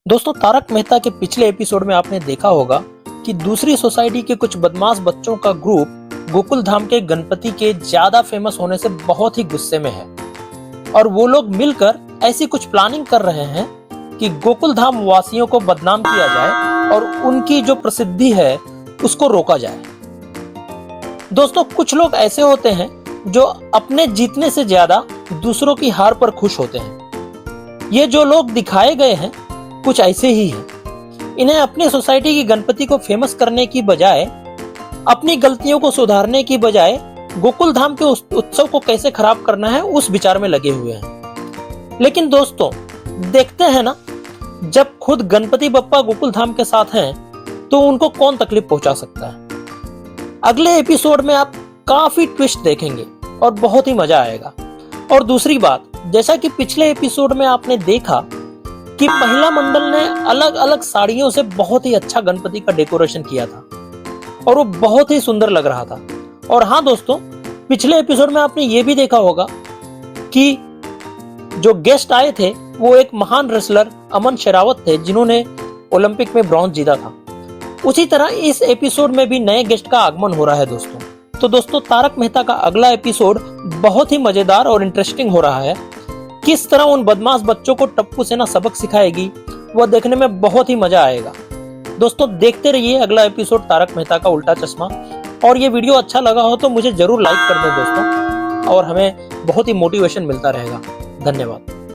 दोस्तों, तारक मेहता के पिछले एपिसोड में आपने देखा होगा कि दूसरी सोसाइटी के कुछ बदमाश बच्चों का ग्रुप गोकुल धाम के गणपति के ज्यादा फेमस होने से बहुत ही गुस्से में है और वो लोग मिलकर ऐसी कुछ प्लानिंग कर रहे हैं कि गोकुल धाम वासियों को बदनाम किया जाए और उनकी जो प्रसिद्धि है उसको रोका जाए। दोस्तों, कुछ लोग ऐसे होते हैं जो अपने जीतने से ज्यादा दूसरों की हार पर खुश होते हैं। ये जो लोग दिखाए गए हैं कुछ ऐसे ही हैं। इन्हें अपनी सोसाइटी की गणपति को फेमस करने की बजाय, अपनी गलतियों को सुधारने की बजाय गोकुल धाम के उत्सव को कैसे खराब करना है उस विचार में लगे हुए हैं। लेकिन दोस्तों, देखते हैं ना, जब खुद गणपति बप्पा गोकुल धाम के साथ हैं तो उनको कौन तकलीफ पहुंचा सकता है। अगले एपिसोड में आप काफी ट्विस्ट देखेंगे और बहुत ही मजा आएगा। और दूसरी बात, जैसा कि पिछले एपिसोड में आपने देखा कि महिला मंडल ने अलग अलग साड़ियों से बहुत ही अच्छा गणपति का डेकोरेशन किया था और वो बहुत ही सुंदर लग रहा था। और हाँ दोस्तों, पिछले एपिसोड में आपने ये भी देखा होगा कि जो गेस्ट आए थे वो एक महान रेसलर अमन शेरावत थे जिन्होंने ओलंपिक में ब्रॉन्ज जीता था। उसी तरह इस एपिसोड में भी नए गेस्ट का आगमन हो रहा है दोस्तों। तो दोस्तों, तारक मेहता का अगला एपिसोड बहुत ही मजेदार और इंटरेस्टिंग हो रहा है। किस तरह उन बदमाश बच्चों को टप्पू सेना सबक सिखाएगी, वह देखने में बहुत ही मजा आएगा। दोस्तों, देखते रहिए अगला एपिसोड तारक मेहता का उल्टा चश्मा। और ये वीडियो अच्छा लगा हो तो मुझे जरूर लाइक कर दें दोस्तों, और हमें बहुत ही मोटिवेशन मिलता रहेगा। धन्यवाद।